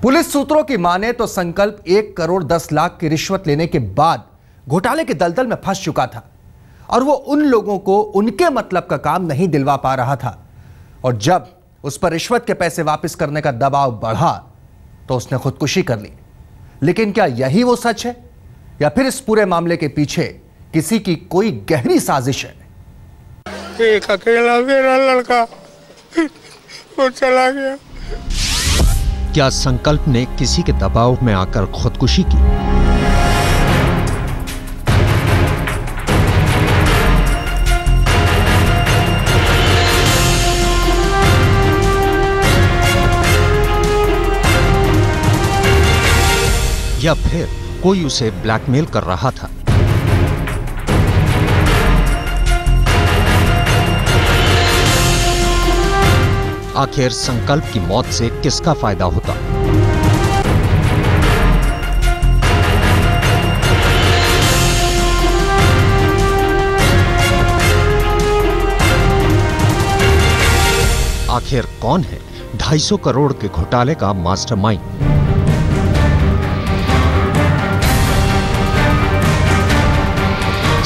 Police सूत्रों की माने तो संकल्प 1 करोड़ 10 लाख की रिश्वत लेने के बाद घोटाले के दलदल में फंस चुका था और वो उन लोगों को उनके मतलब का काम नहीं दिलवा पा रहा था। और जब उस पर रिश्वत के पैसे वापस करने का दबाव बढ़ा तो उसने खुदकुशी कर ली। लेकिन क्या यही वो सच है या फिर इस पूरे मामले के पीछे किसी की कोई गहरी साजिश है? एक अकेला मेरा लड़का वो चला गया। क्या संकल्प ने किसी के दबाव में आकर खुदकुशी की? या फिर कोई उसे ब्लैकमेल कर रहा था? आखिर संकल्प की मौत से किसका फायदा होता? आखिर कौन है 250 करोड़ के घोटाले का मास्टरमाइंड?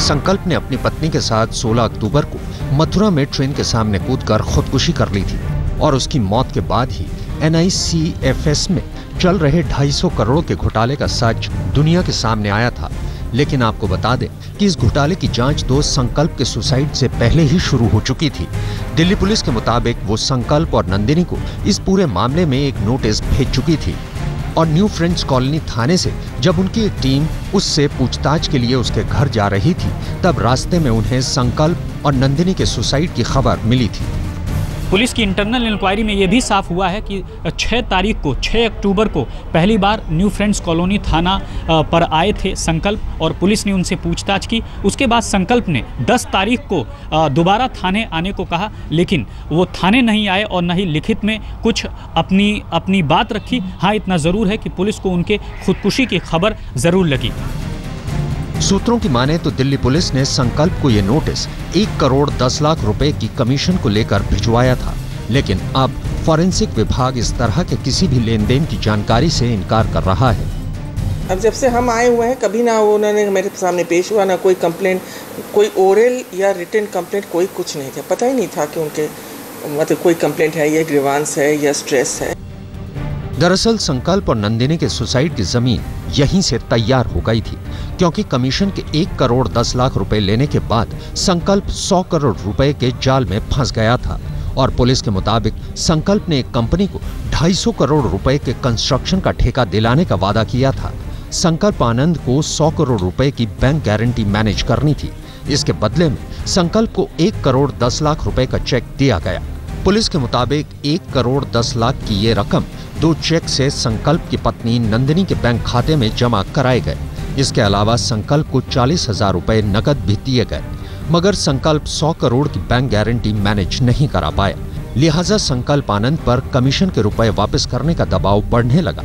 संकल्प ने अपनी पत्नी के साथ 16 अक्टूबर को मथुरा में ट्रेन के सामने कूदकर खुदकुशी कर ली थी और उसकी मौत के बाद ही NICFS में चल रहे 250 करोड़ के घोटाले का सच दुनिया के सामने आया था। लेकिन आपको बता दें कि इस घोटाले की जांच तो संकल्प के सुसाइड से पहले ही शुरू हो चुकी थी। दिल्ली पुलिस के मुताबिक वो संकल्प और नंदिनी को इस पूरे मामले में एक नोटिस भेज चुकी थी और न्यू फ्रेंड्स कॉलोनी थाने से जब उनकी एक टीम उससे पूछताछ के लिए उसके घर जा रही थी तब रास्ते में उन्हें संकल्प और नंदिनी के सुसाइड की खबर मिली थी। पुलिस की इंटरनल इंक्वायरी में यह भी साफ हुआ है कि 6 अक्टूबर को पहली बार न्यू फ्रेंड्स कॉलोनी थाना पर आए थे संकल्प और पुलिस ने उनसे पूछताछ की। उसके बाद संकल्प ने 10 तारीख को दोबारा थाने आने को कहा, लेकिन वो थाने नहीं आए और न ही लिखित में कुछ अपनी बात रखी। हाँ, इतना ज़रूर है कि पुलिस को उनके खुदकुशी की खबर ज़रूर लगी। सूत्रों की माने तो दिल्ली पुलिस ने संकल्प को यह नोटिस 1 करोड़ 10 लाख रुपए की कमीशन को लेकर भिजवाया था, लेकिन अब फॉरेंसिक विभाग इस तरह के किसी भी लेन देन की जानकारी से इनकार कर रहा है। अब जब से हम आए हुए हैं कभी ना उन्होंने मेरे सामने पेश हुआ, ना कोई कंप्लेंट, कोई ओरल या रिटन कंप्लेंट, कोई कुछ नहीं था। पता ही नहीं था कि उनके मतलब कोई कंप्लेंट है या ग्रीवांस है या स्ट्रेस है। दरअसल संकल्प और नंदिनी के सुसाइड की जमीन यहीं से तैयार हो गई थी, क्योंकि कमीशन के 1 करोड़ 10 लाख रुपए लेने के बाद संकल्प 100 करोड़ रुपए के जाल में फंस गया था और पुलिस के मुताबिक संकल्प ने एक कंपनी को 250 करोड़ रुपए के कंस्ट्रक्शन का ठेका दिलाने का वादा किया था। संकल्प आनंद को 100 करोड़ रुपए की बैंक गारंटी मैनेज करनी थी। इसके बदले में संकल्प को 1 करोड़ 10 लाख रुपए का चेक दिया गया। पुलिस के मुताबिक 1 करोड़ 10 लाख की ये रकम 2 चेक से संकल्प की पत्नी नंदिनी के बैंक खाते में जमा कराए गए। इसके अलावा संकल्प को 40,000 रुपए नकद भी दिए गए, मगर संकल्प 100 करोड़ की बैंक गारंटी मैनेज नहीं करा पाया। लिहाजा संकल्प आनंद पर कमीशन के रुपए वापस करने का दबाव बढ़ने लगा।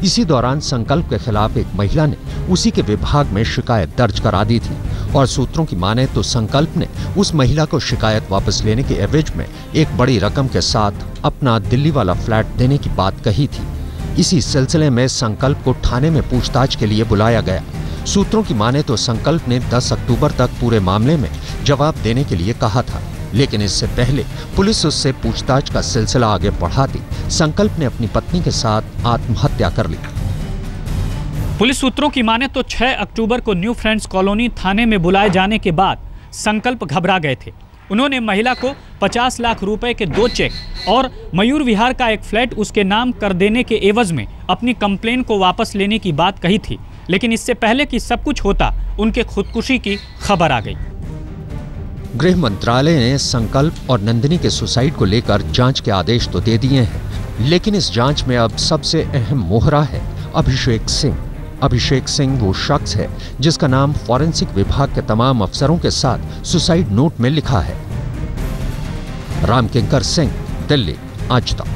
इसी दौरान संकल्प के खिलाफ एक महिला ने उसी के विभाग में शिकायत दर्ज करा दी थी और सूत्रों की माने तो संकल्प ने उस महिला को शिकायत वापस लेने के एवज में एक बड़ी रकम के साथ अपना दिल्ली वाला फ्लैट देने की बात कही थी। इसी सिलसिले में संकल्प को थाने में पूछताछ के लिए बुलाया गया। सूत्रों की माने तो संकल्प ने 10 अक्टूबर तक पूरे मामले में जवाब देने के लिए कहा था, लेकिन इससे पहले पुलिस उससे पूछताछ का सिलसिला आगे बढ़ाती संकल्प ने अपनी पत्नी के साथ आत्महत्या कर ली। पुलिस सूत्रों की माने तो 6 अक्टूबर को न्यू फ्रेंड्स कॉलोनी थाने में बुलाए जाने के बाद संकल्प घबरा गए थे। उन्होंने महिला को 50 लाख रुपए के 2 चेक और मयूर विहार का एक फ्लैट उसके नाम कर देने के एवज में अपनी कंप्लेन को वापस लेने की बात कही थी, लेकिन इससे पहले कि सब कुछ होता उनके खुदकुशी की खबर आ गई। गृह मंत्रालय ने संकल्प और नंदिनी के सुसाइड को लेकर जांच के आदेश तो दे दिए हैं, लेकिन इस जांच में अब सबसे अहम मोहरा है अभिषेक सिंह। अभिषेक सिंह वो शख्स है जिसका नाम फॉरेंसिक विभाग के तमाम अफसरों के साथ सुसाइड नोट में लिखा है। रामकिंकर सिंह, दिल्ली, आज तक।